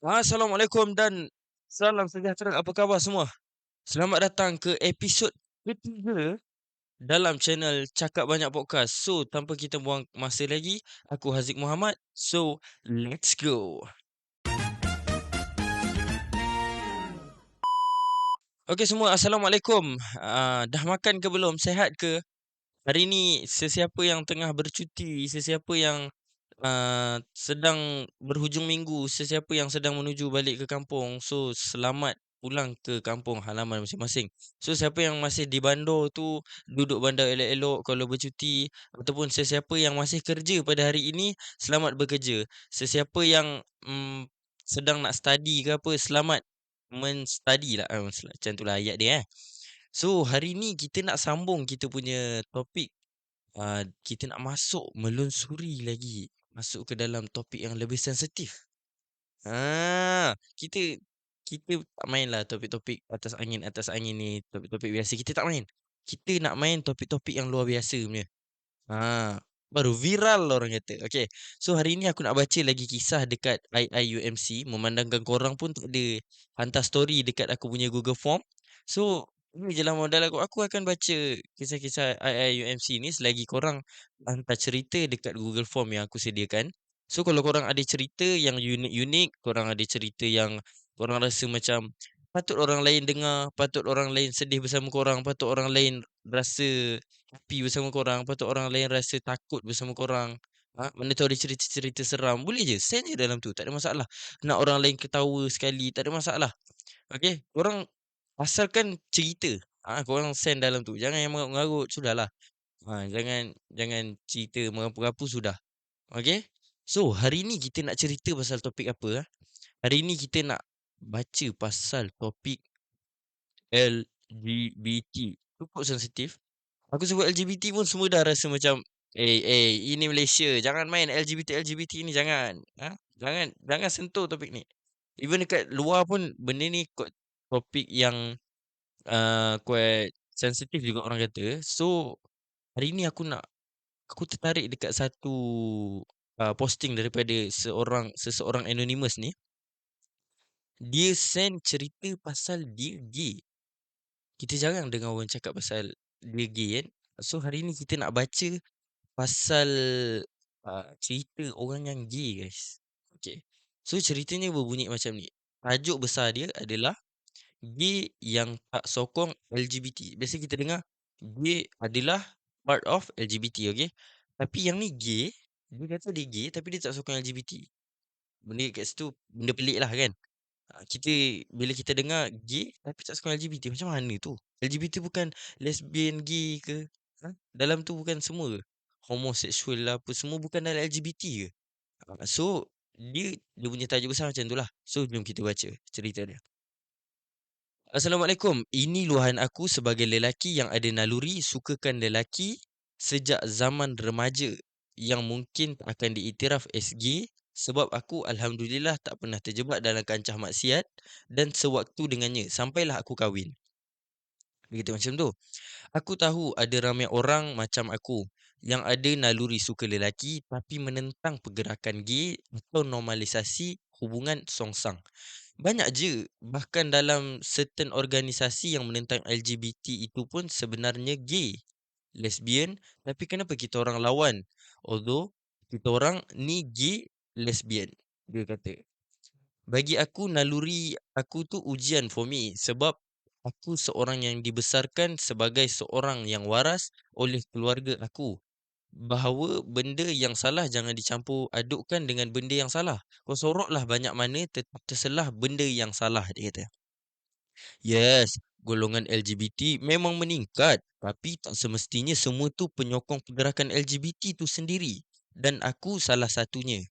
Assalamualaikum dan salam sejahtera. Apa khabar semua? Selamat datang ke episod ketiga dalam channel Cakap Banyak Podcast. So, tanpa kita buang masa lagi, aku Haziq Muhammad. So, let's go. Okey semua, Assalamualaikum. Dah makan ke belum? Sehat ke? Hari ni sesiapa yang tengah bercuti, sesiapa yang sedang berhujung minggu, sesiapa yang sedang menuju balik ke kampung, so selamat pulang ke kampung halaman masing-masing. So siapa yang masih di bandar tu, duduk bandar elok-elok kalau bercuti, ataupun sesiapa yang masih kerja pada hari ini, selamat bekerja. Sesiapa yang sedang nak study ke apa, selamat men-study lah. Macam tu lah ayat dia So hari ni kita nak sambung kita punya topik. Kita nak masuk melunsuri lagi, masuk ke dalam topik yang lebih sensitif. Kita kita tak mainlah topik-topik atas angin ni, topik-topik biasa kita tak main. Kita nak main topik-topik yang luar biasa punya. Baru viral orang kata. Okay, so hari ni aku nak baca lagi kisah dekat IIUMC, memandangkan korang pun tak ada hantar story dekat aku punya Google Form. So, ini je lah modal aku. Aku akan baca kisah-kisah IIUMC ni selagi korang hantar cerita dekat Google Form yang aku sediakan. So, kalau korang ada cerita yang unik-unik, korang ada cerita yang korang rasa macam patut orang lain dengar, patut orang lain sedih bersama korang, patut orang lain rasa happy bersama korang, patut orang lain rasa takut bersama korang. Mana tahu ada cerita-cerita seram, boleh je send je dalam tu, tak ada masalah. Nak orang lain ketawa sekali, tak ada masalah. Okay, korang asalkan cerita. Korang send dalam tu. Jangan yang mengarut-mengarut, sudahlah. Jangan jangan cerita merapu-rapu, sudah. Okay. So, hari ni kita nak cerita pasal topik apa? Hari ni kita nak baca pasal topik LGBT. Cukup sensitif. Aku sebut LGBT pun semua dah rasa macam, ini Malaysia, jangan main LGBT ni, jangan. Jangan sentuh topik ni. Even dekat luar pun benda ni topik yang quite sensitif juga orang kata. So, hari ni aku tertarik dekat satu posting daripada seseorang anonymous ni. Dia send cerita pasal dia gay. Kita jarang dengar orang cakap pasal dia gay kan. So hari ni kita nak baca pasal cerita orang yang gay, guys. Okay. So ceritanya berbunyi macam ni. Tajuk besar dia adalah gay yang tak sokong LGBT. Biasa kita dengar gay adalah part of LGBT, okay? Tapi yang ni gay, dia kata dia gay tapi dia tak sokong LGBT. Benda kat situ benda pelik lah kan. Bila kita dengar gay tapi tak suka LGBT, macam mana tu? LGBT bukan lesbian, gay ke? Dalam tu bukan semua ke? Homoseksual lah apa semua bukan dalam LGBT ke? So dia punya tajuk besar macam tu lah. So jom kita baca cerita dia. Assalamualaikum. Ini luahan aku sebagai lelaki yang ada naluri sukakan lelaki sejak zaman remaja yang mungkin tak akan diiktiraf as gay sebab aku alhamdulillah tak pernah terjebak dalam kancah maksiat dan sewaktu dengannya sampailah aku kahwin. Begitu macam tu. Aku tahu ada ramai orang macam aku yang ada naluri suka lelaki tapi menentang pergerakan gay atau normalisasi hubungan songsang. Banyak je, bahkan dalam certain organisasi yang menentang LGBT itu pun sebenarnya gay, lesbian, tapi kenapa kita orang lawan? Although kita orang ni gay, lesbian, dia kata. Bagi aku naluri aku tu ujian for me sebab aku seorang yang dibesarkan sebagai seorang yang waras oleh keluarga aku. Bahawa benda yang salah jangan dicampur adukkan dengan benda yang salah. Kau soroklah banyak mana tetap terselah benda yang salah, dia kata. Yes, golongan LGBT memang meningkat, tapi tak semestinya semua tu penyokong pergerakan LGBT tu sendiri. Dan aku salah satunya.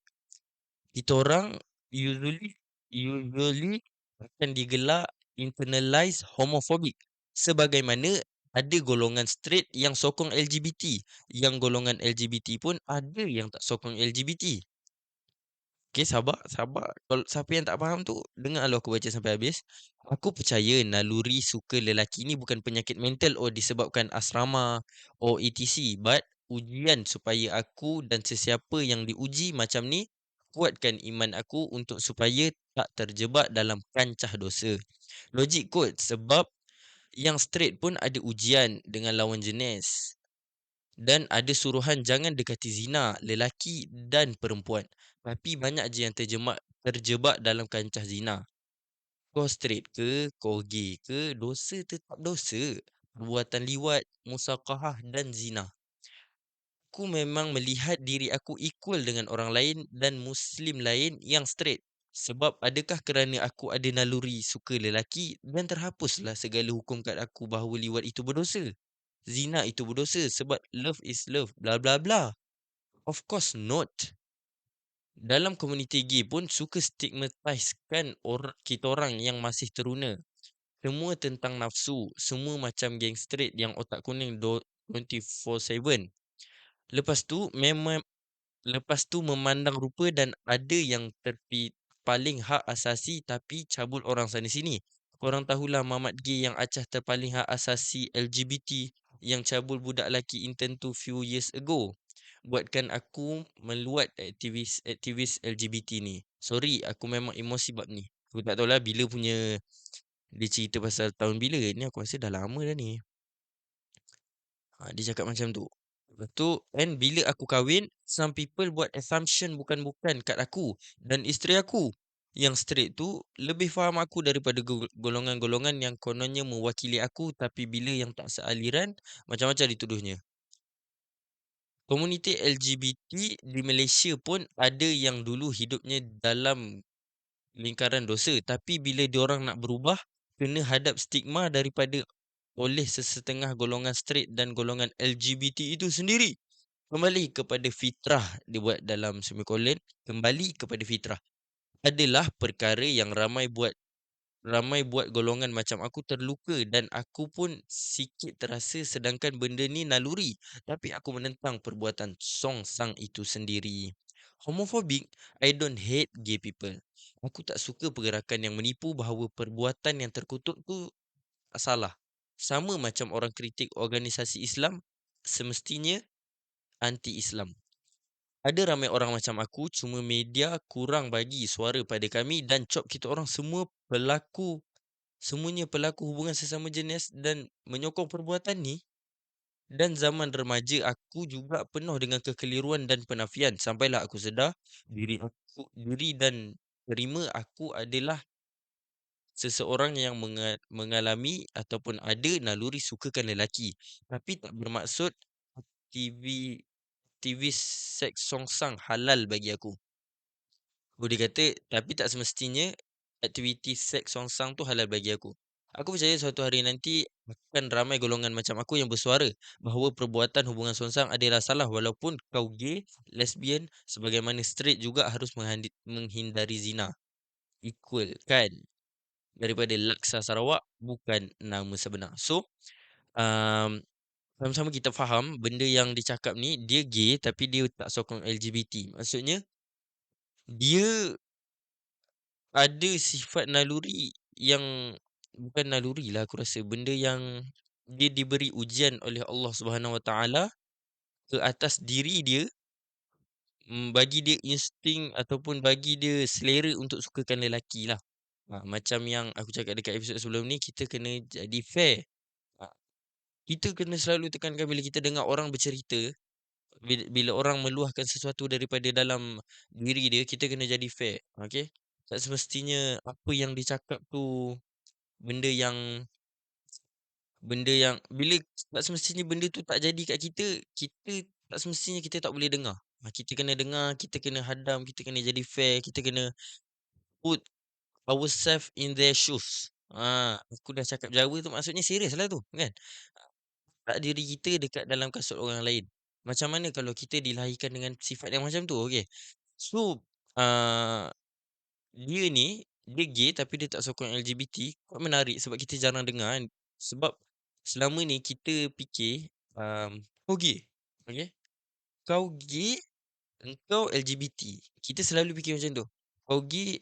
Kita orang usually akan digelar internalized homophobic. Sebagaimana ada golongan straight yang sokong LGBT, yang golongan LGBT pun ada yang tak sokong LGBT. Okay, sabar, sabar. Kalau siapa yang tak faham tu, dengarlah aku baca sampai habis. Aku percaya naluri suka lelaki ni bukan penyakit mental disebabkan asrama or etc. But ujian supaya aku dan sesiapa yang diuji macam ni kuatkan iman aku untuk supaya tak terjebak dalam kancah dosa. Logik kot sebab yang straight pun ada ujian dengan lawan jenis. Dan ada suruhan jangan dekati zina, lelaki dan perempuan. Tapi banyak je yang terjebak dalam kancah zina. Kau straight ke, kau gay ke, dosa tetap dosa. Perbuatan liwat, musakahah dan zina. Aku memang melihat diri aku equal dengan orang lain dan Muslim lain yang straight. Sebab adakah kerana aku ada naluri suka lelaki dan terhapuslah segala hukum kat aku bahawa liwat itu berdosa. Zina itu berdosa sebab love is love. Bla bla bla. Of course not. Dalam komuniti gay pun suka stigmatisekan kita orang yang masih teruna. Semua tentang nafsu. Semua macam geng straight yang otak kuning 24/7. Lepas tu Lepas tu memandang rupa dan ada yang terpaling hak asasi tapi cabul orang sana sini. Korang tahulah mamat gay yang acah terpaling hak asasi LGBT yang cabul budak lelaki intern tu few years ago. Buatkan aku meluat aktivis LGBT ni. Sorry, aku memang emosi bab ni. Aku tak tahulah bila punya dia cerita pasal tahun bila. Ni aku rasa dah lama dah ni. Dia cakap macam tu. Lepas tu, and bila aku kahwin, some people buat assumption bukan-bukan kat aku dan isteri aku. Yang straight tu lebih faham aku daripada golongan-golongan yang kononnya mewakili aku tapi bila yang tak sealiran, macam-macam dituduhnya. Komuniti LGBT di Malaysia pun ada yang dulu hidupnya dalam lingkaran dosa tapi bila diorang nak berubah, kena hadap stigma daripada oleh sesetengah golongan straight dan golongan LGBT itu sendiri. Kembali kepada fitrah, dia buat dalam semikolon, kembali kepada fitrah. Adalah perkara yang ramai buat golongan macam aku terluka dan aku pun sikit terasa sedangkan benda ni naluri. Tapi aku menentang perbuatan Song Sang itu sendiri. Homophobic, I don't hate gay people. Aku tak suka pergerakan yang menipu bahawa perbuatan yang terkutuk tu salah. Sama macam orang kritik organisasi Islam, semestinya anti-Islam. Ada ramai orang macam aku, cuma media kurang bagi suara pada kami dan cop kita orang semuanya pelaku hubungan sesama jenis dan menyokong perbuatan ni. Dan zaman remaja aku juga penuh dengan kekeliruan dan penafian sampailah aku sedar diri dan terima aku adalah seseorang yang mengalami ataupun ada naluri sukakan lelaki. Tapi tak bermaksud TV aktivis seks songsang halal bagi aku. Boleh kata, tapi tak semestinya aktiviti seks songsang tu halal bagi aku. Aku percaya suatu hari nanti akan ramai golongan macam aku yang bersuara bahawa perbuatan hubungan songsang adalah salah walaupun kau gay, lesbian, sebagaimana straight juga harus menghindari zina. Equal kan? Daripada Laksa Sarawak bukan nama sebenar. So, um, sama-sama kita faham benda yang dicakap ni dia gay tapi dia tak sokong LGBT. Maksudnya dia ada sifat naluri yang bukan naluri lah aku rasa benda yang dia diberi ujian oleh Allah Subhanahu Wa Taala ke atas diri dia, bagi dia insting ataupun bagi dia selera untuk sukakan lelaki lah. Macam yang aku cakap dekat episod sebelum ni, kita kena jadi fair. Ha, Kita kena selalu tekankan bila kita dengar orang bercerita, bila orang meluahkan sesuatu daripada dalam diri dia, kita kena jadi fair. Okay? Tak semestinya apa yang dicakap tu benda yang bila tak semestinya benda tu tak jadi kat kita, kita tak semestinya kita tak boleh dengar. Kita kena dengar, kita kena hadam, kita kena jadi fair, kita kena put ourselves in their shoes. Aku dah cakap Jawa tu maksudnya serius lah tu, kan? Tak diri kita dekat dalam kasut orang lain. Macam mana kalau kita dilahirkan dengan sifat yang macam tu, okey. So, uh, dia gay tapi dia tak sokong LGBT. Quite menarik sebab kita jarang dengar kan. Sebab selama ni kita fikir, kau gay, okey. Kau gay, engkau LGBT. Kita selalu fikir macam tu. Kau gay,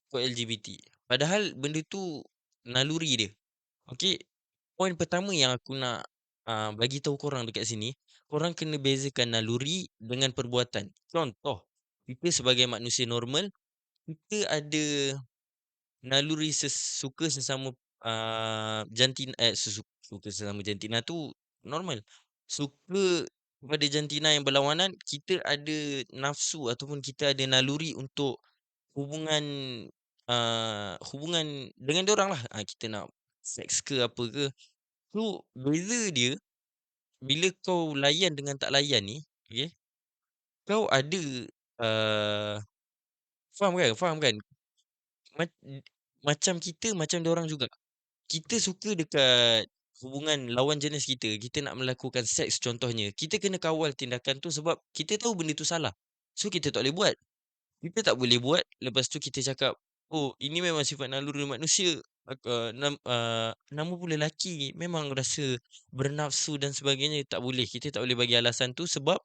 kau LGBT. Padahal benda tu naluri dia. Okey, poin pertama yang aku nak bagi tahu korang dekat sini, korang kena bezakan naluri dengan perbuatan. Contoh, kita sebagai manusia normal, kita ada naluri suka sesama, jantina suka sesama jantina tu normal. Suka kepada jantina yang berlawanan, kita ada nafsu ataupun kita ada naluri untuk hubungan, hubungan dengan doranglah. Kita nak seks ke apa ke. So, beza dia bila kau layan dengan tak layan ni, okey, kau ada, eee, faham kan? Faham kan? Mac macam kita, macam dorang juga. Kita suka dekat hubungan lawan jenis kita, kita nak melakukan seks contohnya, kita kena kawal tindakan tu sebab kita tahu benda tu salah. So, kita tak boleh buat. Kita tak boleh buat, lepas tu kita cakap, "Oh, ini memang sifat naluri manusia." Nama pun lelaki memang rasa bernafsu dan sebagainya, tak boleh. Kita tak boleh bagi alasan tu sebab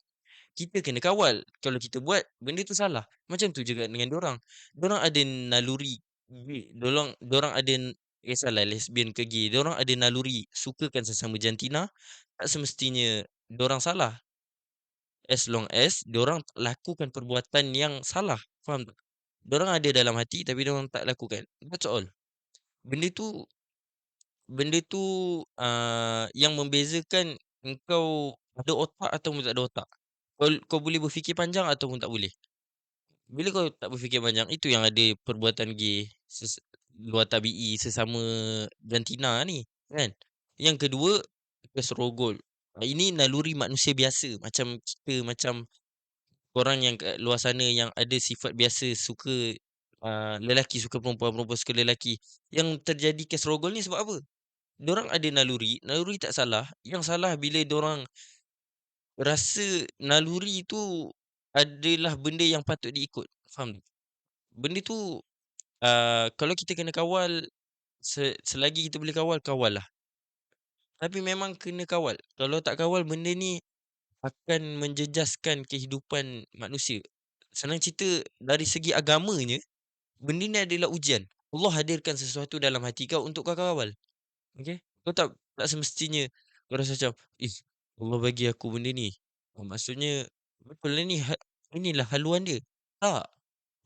kita kena kawal. Kalau kita buat, benda tu salah. Macam tu juga dengan dorang. Dorang ada naluri gay. Dorang ada kisahlah lesbian ke gay. Dorang ada naluri sukakan sesama jantina. Tak semestinya dorang salah. As long as dorang tak lakukan perbuatan yang salah. Faham tak? Dorang ada dalam hati tapi dorang tak lakukan. That's all. Benda tu benda tu yang membezakan engkau ada otak ataupun tak ada otak. Kau boleh berfikir panjang ataupun tak boleh. Bila kau tak berfikir panjang, itu yang ada perbuatan gay luar tabi'i sesama jantina ni, kan? Yang kedua, keserogol. Ini naluri manusia biasa macam kita, macam korang yang kat luar sana yang ada sifat biasa suka, lelaki suka perempuan, perempuan suka lelaki. Yang terjadi keserogol ni sebab apa? Dorang ada naluri, naluri tak salah. Yang salah bila dorang rasa naluri tu adalah benda yang patut diikut. Faham tak? Benda tu, kalau kita kena kawal, selagi kita boleh kawal, kawal lah. Tapi memang kena kawal. Kalau tak kawal, benda ni akan menjejaskan kehidupan manusia. Senang cerita, dari segi agamanya, benda ni adalah ujian. Allah hadirkan sesuatu dalam hati kau untuk kau kawal. Okey? Kau tak semestinya kau rasa macam, "Ih, Allah bagi aku benda ni. Maksudnya betul lah ni, inilah haluan dia." Tak.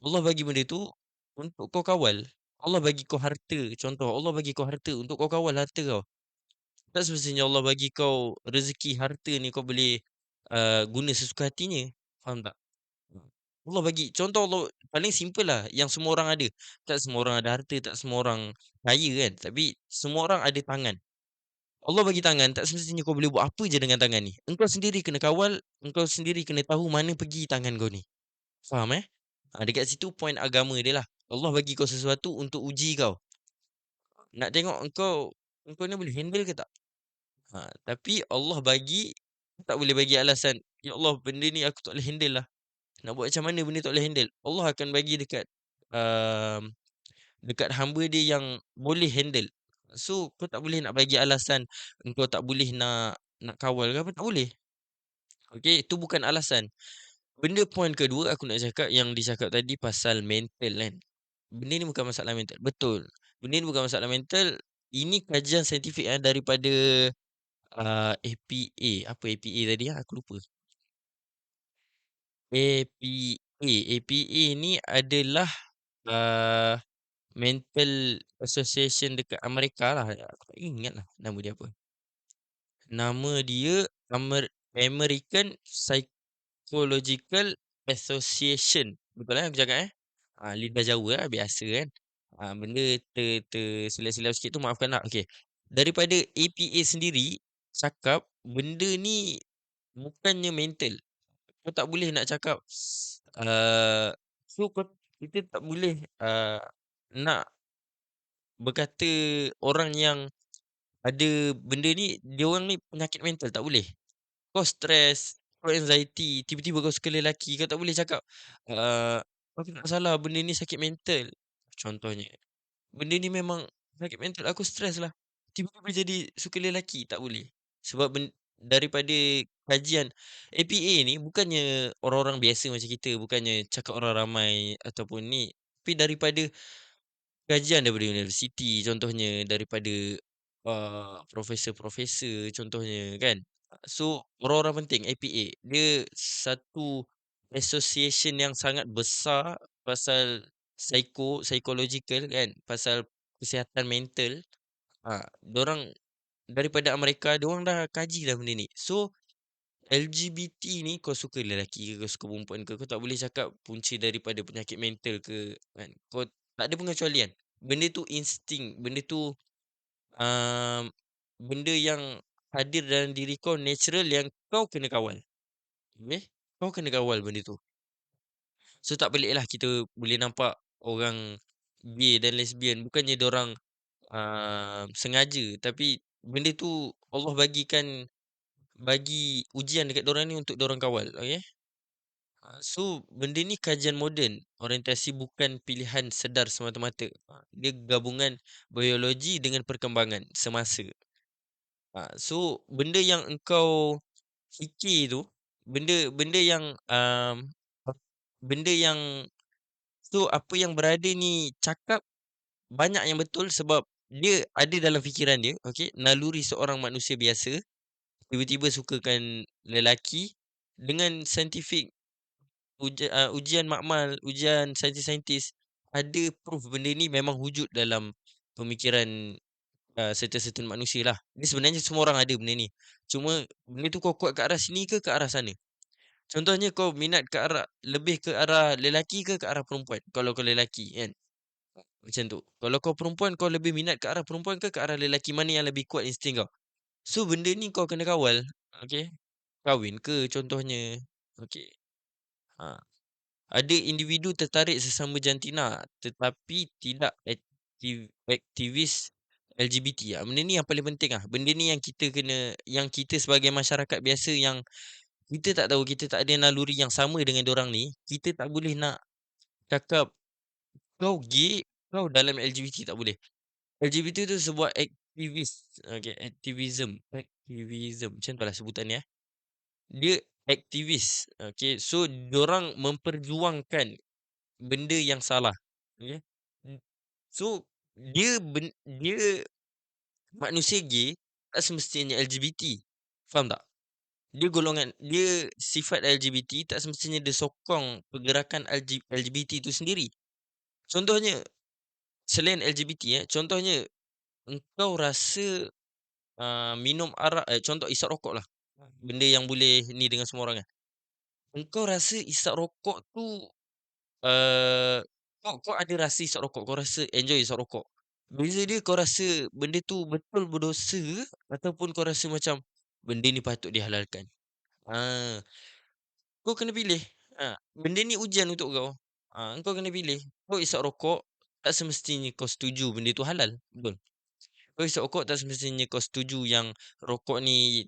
Allah bagi benda tu untuk kau kawal. Allah bagi kau harta, contoh Allah bagi kau harta untuk kau kawal harta kau. Tak semestinya Allah bagi kau rezeki harta ni kau boleh, guna sesuka hatinya. Faham tak? Hmm. Allah bagi contoh, Allah paling simple lah yang semua orang ada. Tak semua orang ada harta, tak semua orang kaya kan, tapi semua orang ada tangan. Allah bagi tangan, tak semestinya kau boleh buat apa je dengan tangan ni. Engkau sendiri kena kawal, engkau sendiri kena tahu mana pergi tangan kau ni. Faham, eh? Dekat situ point agama dia lah. Allah bagi kau sesuatu untuk uji kau. Nak tengok engkau ni boleh handle ke tak? Tapi Allah bagi, tak boleh bagi alasan, "Ya Allah, benda ni aku tak boleh handle lah." Nak buat macam mana benda tak boleh handle? Allah akan bagi um, dekat hamba dia yang boleh handle. So, kau tak boleh nak bagi alasan engkau tak boleh nak kawal ke apa, tak boleh. Okey, itu bukan alasan. Benda point kedua aku nak cakap yang dicakap tadi pasal mental kan. Benda ni bukan masalah mental. Betul. Benda ni bukan masalah mental. Ini kajian saintifik daripada APA. Apa APA tadi aku lupa. APA. APA ni adalah uh, mental association dekat Amerika lah. Aku tak ingat lah nama dia apa. Nama dia American Psychological Association. Betul lah aku cakap, eh? Lidah Jawa lah, biasa kan. Benda tersilap-silap sikit tu maafkan lah. Okey. Daripada APA sendiri cakap benda ni bukannya mental. Kau tak boleh nak cakap, so kita tak boleh nak berkata orang yang ada benda ni, dia orang ni penyakit mental, tak boleh. Kau stres, kau anxiety, tiba-tiba kau suka lelaki, kau tak boleh cakap, "Kau tak salah, benda ni sakit mental." Contohnya. Benda ni memang sakit mental, aku stres lah. Tiba-tiba jadi suka lelaki, tak boleh. Sebab daripada kajian APA ni bukannya orang-orang biasa macam kita, bukannya cakap orang ramai ataupun ni, tapi daripada kajian daripada universiti, contohnya daripada profesor-profesor contohnya kan. So orang-orang penting APA dia satu association yang sangat besar pasal psychological kan, pasal kesihatan mental. Dorang daripada Amerika, diorang dah kaji dah benda ni. So, LGBT ni kau suka lelaki ke, kau suka perempuan ke, kau tak boleh cakap punca daripada penyakit mental ke kan. Kau tak ada pengecualian. Benda tu insting, benda tu um, benda yang hadir dalam diri kau natural yang kau kena kawal. Okay? Kau kena kawal benda tu. So tak pelik lah kita boleh nampak orang gay dan lesbian bukannya orang sengaja tapi benda tu Allah bagi ujian dekat orang ni untuk orang kawal, okey? So benda ni kajian moden, orientasi bukan pilihan sedar semata-mata. Dia gabungan biologi dengan perkembangan semasa. So benda yang engkau fikir tu, benda benda yang benda yang so apa yang berada ni cakap banyak yang betul sebab dia ada dalam fikiran dia, okey? Naluri seorang manusia biasa tiba-tiba sukakan lelaki dengan saintifik ujian makmal, ujian saintis-saintis ada proof benda ni memang wujud dalam pemikiran certain manusia lah. Ni sebenarnya semua orang ada benda ni. Cuma benda tu kau kuat ke arah sini ke arah sana. Contohnya kau minat ke arah lebih ke arah lelaki ke arah perempuan. Kalau kau lelaki kan. Macam tu. Kalau kau perempuan kau lebih minat ke arah perempuan ke arah lelaki, mana yang lebih kuat insting kau. So benda ni kau kena kawal. Okay. Kahwin ke contohnya. Okay. Ha. Ada individu tertarik sesama jantina tetapi tidak aktivis LGBT. Benda ni yang paling penting ah. Benda ni yang kita sebagai masyarakat biasa yang kita tak tahu, kita tak ada naluri yang sama dengan dorang ni, kita tak boleh nak cakap kau gay, kau dalam LGBT tak boleh. LGBT tu sebuah aktivis. Okay, aktivism. Macam tu lah sebutan ni. Dia aktivis. Okay, so dorang memperjuangkan benda yang salah. Okay. So dia manusia gay tak semestinya LGBT. Faham tak? Dia sifat LGBT tak semestinya dia sokong pergerakan LGBT itu sendiri. Contohnya selain LGBT contohnya engkau rasa minum arak contoh isap rokok lah. Benda yang boleh ni dengan semua orang kan. Engkau rasa isap rokok tu kau ada rasa isap rokok, kau rasa enjoy isap rokok. Beza dia kau rasa benda tu betul berdosa ataupun kau rasa macam benda ni patut dihalalkan. Ah, kau kena pilih. Benda ni ujian untuk kau. Kau kena pilih. Kau isap rokok tak semestinya kau setuju benda tu halal. Betul. Kau isap rokok tak semestinya kau setuju yang rokok ni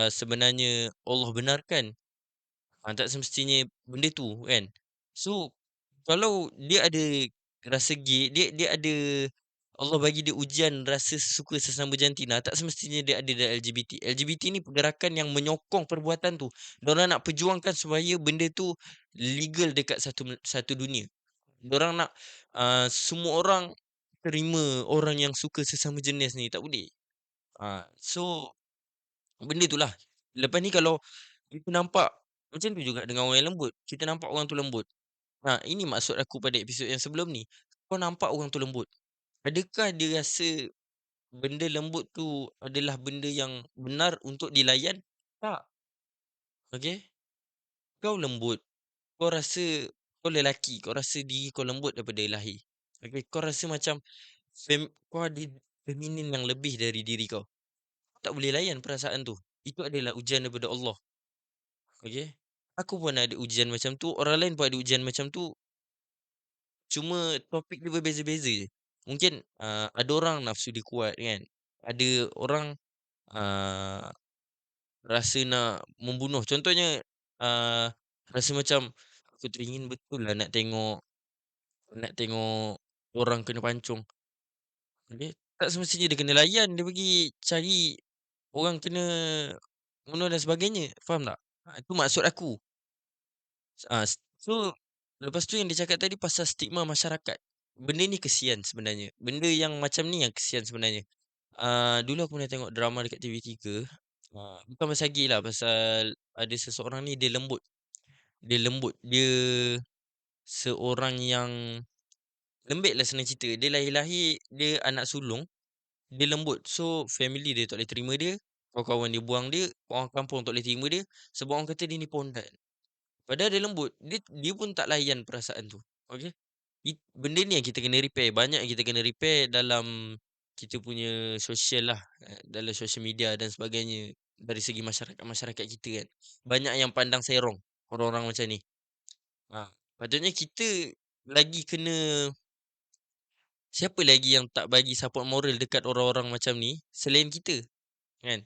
sebenarnya Allah benarkan. Tak semestinya benda tu kan. So kalau dia ada rasa gay, dia ada Allah bagi dia ujian rasa suka sesama jantina, tak semestinya dia ada dalam LGBT. LGBT ni pergerakan yang menyokong perbuatan tu. Dorang nak perjuangkan supaya benda tu legal dekat satu dunia. Dorang nak semua orang terima orang yang suka sesama jenis ni, tak boleh. So benda tu lah. Lepas ni kalau kita nampak macam tu juga dengan orang yang lembut. Kita nampak orang tu lembut. Ini maksud aku pada episod yang sebelum ni. Kau nampak orang tu lembut. Adakah dia rasa benda lembut tu adalah benda yang benar untuk dilayan? Tak. Okay? Kau lembut. Kau rasa kau lelaki. Kau rasa diri kau lembut daripada lahir. Okay? Kau rasa macam kau ada feminin yang lebih dari diri kau. Kau tak boleh layan perasaan tu. Itu adalah ujian daripada Allah. Okay? Aku pun ada ujian macam tu. Orang lain pun ada ujian macam tu. Cuma topik dia berbeza-beza je. Mungkin ada orang nafsu dia kuat kan. Ada orang uh, rasa nak membunuh. Contohnya uh, rasa macam aku teringin betul lah nak tengok orang kena pancung. Okay? Tak semestinya dia kena layan. Dia pergi cari orang kena bunuh dan sebagainya. Faham tak? Itu maksud aku. So lepas tu yang dia cakap tadi pasal stigma masyarakat. Benda ni kesian sebenarnya. Benda yang macam ni yang kesian sebenarnya. Dulu aku pernah tengok drama dekat TV3. Bukan pasal gay lah. Pasal ada seseorang ni dia lembut. dia lembut, dia seorang yang lembik lah senang cerita. Dia lahir-lahir, dia anak sulung, dia lembut. So, family dia tak boleh terima dia, kawan-kawan dia buang dia, orang kampung tak boleh terima dia, sebab orang kata dia ni pondan. Padahal dia lembut, dia pun tak layan perasaan tu, okey. Benda ni yang kita kena repair, banyak yang kita kena repair dalam kita punya sosial lah, dalam social media dan sebagainya, dari segi masyarakat-masyarakat kita kan. Banyak yang pandang serong orang-orang macam ni. Patutnya kita lagi kena, siapa lagi yang tak bagi support moral dekat orang-orang macam ni selain kita, kan?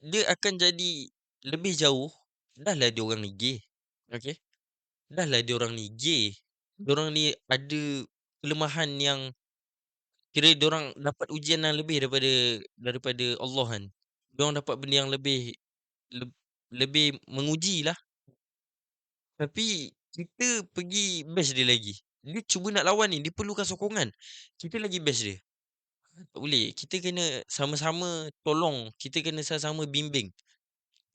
Dia akan jadi lebih jauh, dahlah dia orang ni gay, okey? Dahlah dia orang ni gay, dorang ni ada kelemahan yang kira dorang dapat ujian yang lebih daripada Allah kan. Dorang dapat benda yang lebih leb lebih mengujilah, tapi kita pergi bash dia lagi. Dia cuba nak lawan ni, dia perlukan sokongan, kita lagi bash dia. Tak boleh, kita kena sama-sama tolong, kita kena sama-sama bimbing.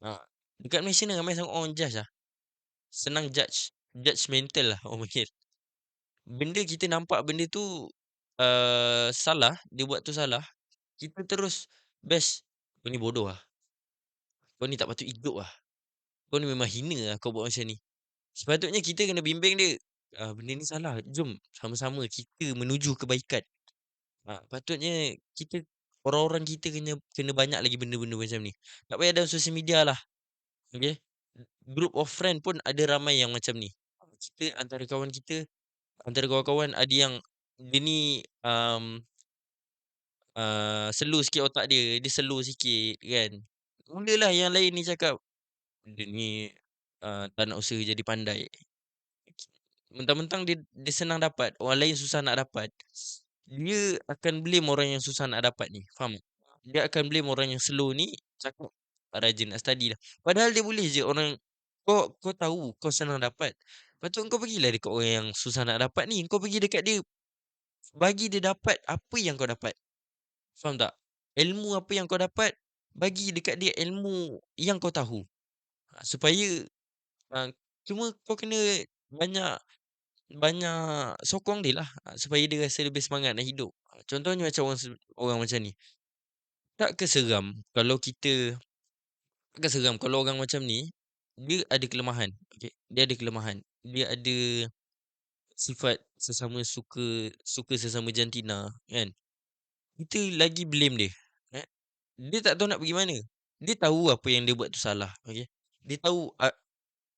Ha, dekat Malaysia ni ramai sangat orang judge lah, senang judge, judgemental lah orang panggil. Benda kita nampak benda tu, salah, dia buat tu salah, kita terus bash, "Kau ni bodoh ah, kau ni tak patut hidup ah, kau ni memang hina ah kau buat macam ni." Sepatutnya kita kena bimbing dia, "Benda ni salah, jom sama-sama kita menuju kebaikan." Patutnya kita, orang-orang kita kena kena banyak lagi benda-benda macam ni. Tak payah dalam social media lah, okey. Group of friend pun ada ramai yang macam ni. Kita antara kawan kita, antara kawan-kawan ada yang dia ni, slow sikit otak dia, dia slow sikit kan. Mulalah yang lain ni cakap, "Dia ni, tak nak usaha jadi pandai." Mentang-mentang dia senang dapat, orang lain susah nak dapat, dia akan blame orang yang susah nak dapat ni, faham tak? Dia akan blame orang yang slow ni, cakap, "Tak rajin nak study lah." Padahal dia boleh je orang, kau tahu kau senang dapat, patut kau pergilah dekat orang yang susah nak dapat ni, kau pergi dekat dia, bagi dia dapat apa yang kau dapat, faham tak? Ilmu apa yang kau dapat, bagi dekat dia ilmu yang kau tahu, supaya, ah, cuma kau kena banyak banyak sokong dia lah, supaya dia rasa lebih semangat nak hidup. Contohnya macam orang macam ni, tak ke seram kalau kita, takkan seram kalau orang macam ni, dia ada kelemahan, okey, dia ada kelemahan, dia ada sifat sesama suka suka sesama jantina, kan. Kita lagi blame dia, eh. Dia tak tahu nak pergi mana. Dia tahu apa yang dia buat tu salah, okey. Dia tahu,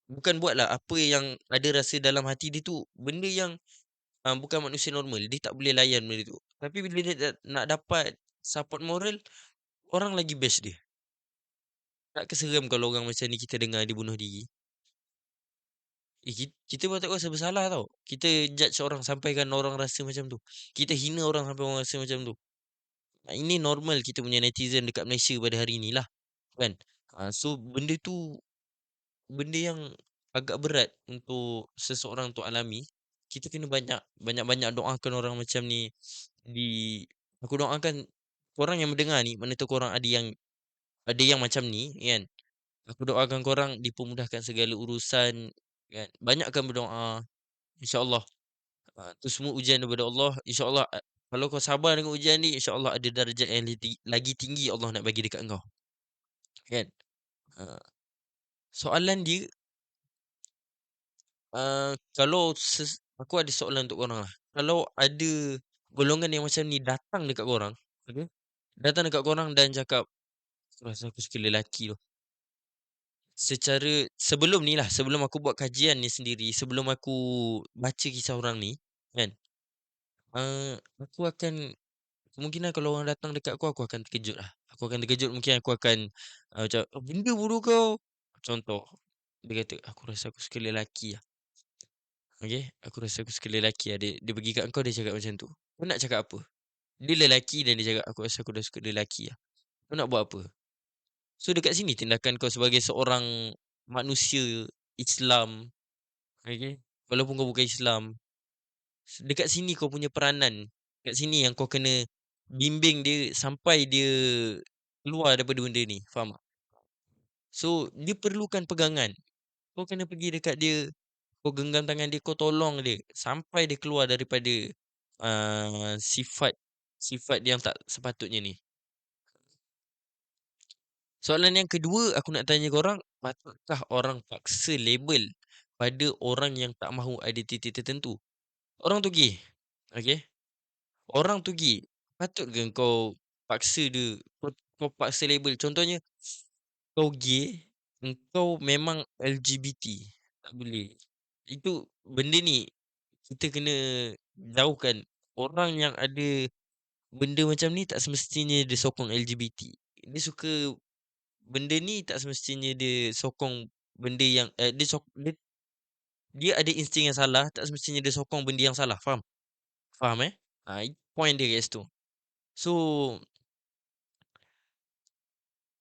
bukan buatlah, apa yang ada rasa dalam hati dia tu benda yang, bukan manusia normal, dia tak boleh layan benda tu. Tapi bila dia nak dapat support moral, orang lagi bash dia. Tak keseram kalau orang macam ni kita dengar dia bunuh diri. Kita patut rasa bersalah tau. Kita judge orang sampaikan orang rasa macam tu. Kita hina orang sampai orang rasa macam tu. Ini normal kita punya netizen dekat Malaysia pada hari ni lah, kan. So benda tu benda yang agak berat untuk seseorang tu alami. Kita kena banyak-banyak doakan orang macam ni. Di Aku doakan korang yang mendengar ni, mana tahu korang ada yang macam ni, kan. Aku doakan korang dipermudahkan segala urusan, kan. Banyakkan berdoa, insya-Allah. Tu semua ujian daripada Allah, insya-Allah. Kalau kau sabar dengan ujian ni, insya-Allah ada darjat yang lagi tinggi Allah nak bagi dekat kau, kan. Ha, soalan dia, kalau aku ada soalan untuk korang lah. Kalau ada golongan yang macam ni datang dekat korang, okey, datang dekat korang dan cakap, "Aku rasa aku suka lelaki tu." Secara sebelum ni lah, sebelum aku buat kajian ni sendiri, sebelum aku baca kisah orang ni, kan, aku akan, kemungkinan kalau orang datang dekat aku akan terkejut lah. Aku akan terkejut, mungkin aku akan, macam, benda bodoh kau." Contoh, dia kata, "Aku rasa aku suka lelaki lah." Okey, "Aku rasa aku suka lelaki lah." Dia pergi kat kau, dia cakap macam tu. Kau nak cakap apa? Dia lelaki dan dia cakap, "Aku rasa aku dah suka lelaki lah." Kau nak buat apa? So dekat sini tindakan kau sebagai seorang manusia Islam, okey. Walaupun kau bukan Islam, dekat sini kau punya peranan. Dekat sini yang kau kena bimbing dia sampai dia keluar daripada benda ni, faham tak? So dia perlukan pegangan. kau kena pergi dekat dia, kau genggam tangan dia, kau tolong dia sampai dia keluar daripada, sifat sifat yang tak sepatutnya ni. Soalan yang kedua aku nak tanya korang, patutkah orang paksa label pada orang yang tak mahu identiti tertentu? Orang tu gay, okey? Orang tu gay, patut ke kau paksa dia, kau paksa label? Contohnya, kau gay, engkau memang LGBT, tak boleh. Itu benda ni kita kena jauhkan. Orang yang ada benda macam ni tak semestinya dia sokong LGBT. Dia suka benda ni tak semestinya dia sokong benda yang dia ada insting yang salah, tak semestinya dia sokong benda yang salah. Faham? Faham, eh? Point dia kat situ. So,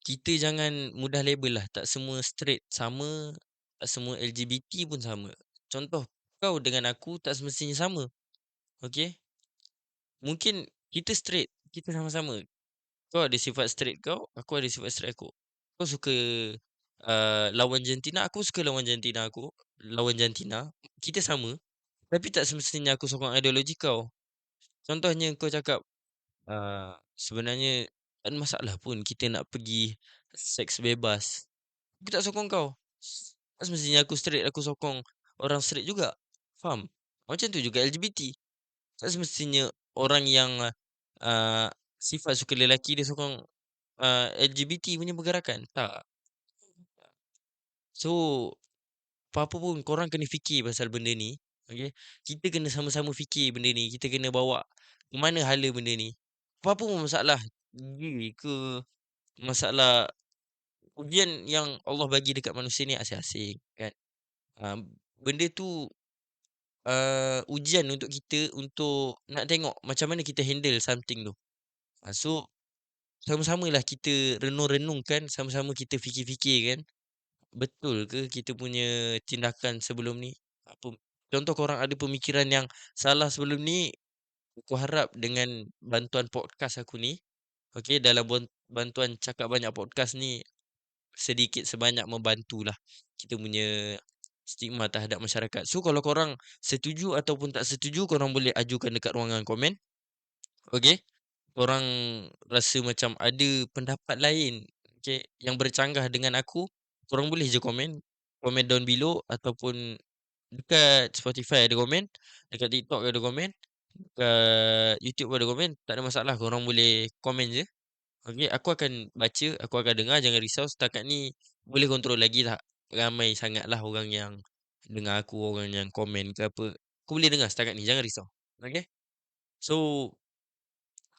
kita jangan mudah label lah. Tak semua straight sama, tak semua LGBT pun sama. Contoh, kau dengan aku tak semestinya sama. Okey? Mungkin kita straight, kita sama-sama. Kau ada sifat straight kau, aku ada sifat straight aku. Kau suka lawan jantina, aku suka lawan jantina aku. Lawan jantina, kita sama. Tapi tak semestinya aku sokong ideologi kau. Contohnya kau cakap, sebenarnya tak ada masalah pun kita nak pergi seks bebas. Aku tak sokong kau. Tak semestinya aku straight, aku sokong orang straight juga. Faham? Macam tu juga LGBT. Tak semestinya orang yang uh, sifat suka lelaki dia sokong LGBT punya pergerakan. Tak. So, apa-apa pun korang kena fikir pasal benda ni. Okay? Kita kena sama-sama fikir benda ni. Kita kena bawa ke mana hala benda ni. Apa-apa pun masalah. Gay ke masalah ujian yang Allah bagi dekat manusia ni asing-asing kan. Uh, Benda tu ujian untuk kita untuk nak tengok macam mana kita handle something tu. So, sama-samalah kita renung-renungkan, sama-sama kita fikir-fikir kan. Betul ke kita punya tindakan sebelum ni? Apa contoh korang ada pemikiran yang salah sebelum ni, aku harap dengan bantuan podcast aku ni, okey, dalam bantuan cakap banyak podcast ni sedikit sebanyak membantulah kita punya stigma terhadap masyarakat. So kalau korang setuju ataupun tak setuju, korang boleh ajukan dekat ruangan komen. Okey? Korang rasa macam ada pendapat lain, okey, yang bercanggah dengan aku, korang boleh je komen. Komen down below ataupun dekat Spotify ada komen, dekat TikTok ada komen, dekat YouTube ada komen. Tak ada masalah, korang boleh komen je. Okey, aku akan baca, aku akan dengar, jangan risau. Setakat ni boleh kontrol lagi tak ramai sangatlah orang yang dengar aku, orang yang komen ke apa. Aku boleh dengar setakat ni, jangan risau. Okey? So,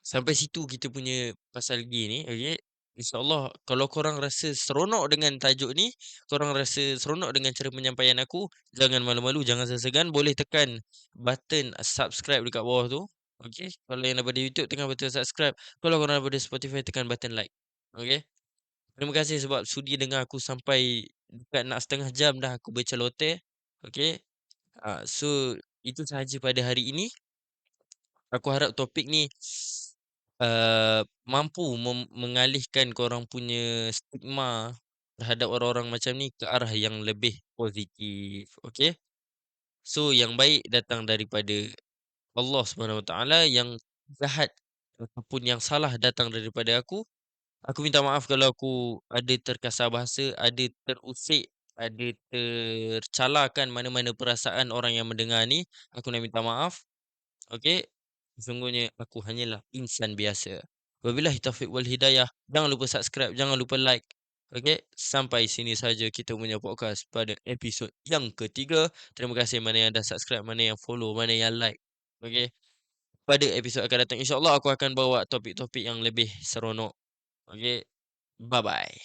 sampai situ kita punya pasal gay ni, okey. InsyaAllah kalau korang rasa seronok dengan tajuk ni, korang rasa seronok dengan cara penyampaian aku, jangan malu-malu, jangan segan-segan, boleh tekan button subscribe dekat bawah tu. Okey, kalau yang daripada YouTube tekan button subscribe, kalau korang daripada Spotify tekan button like. Okey. Terima kasih sebab sudi dengar aku sampai dekat nak setengah jam dah aku berceloteh. Okey. So itu sahaja pada hari ini. Aku harap topik ni mampu mengalihkan korang punya stigma terhadap orang-orang macam ni ke arah yang lebih positif. Okey? So yang baik datang daripada Allah Subhanahu Wa Taala, yang jahat ataupun yang salah datang daripada aku. Aku minta maaf kalau aku ada terkasar bahasa, ada terusik, ada tercalakan mana-mana perasaan orang yang mendengar ni. Aku nak minta maaf. Okey, sesungguhnya aku hanyalah insan biasa. Wabillahi taufiq wal hidayah. Jangan lupa subscribe, jangan lupa like. Okey, sampai sini saja kita punya podcast pada episod yang ketiga. Terima kasih mana yang dah subscribe, mana yang follow, mana yang like. Okey, pada episod akan datang insya-Allah aku akan bawa topik-topik yang lebih seronok. Okey, bye bye.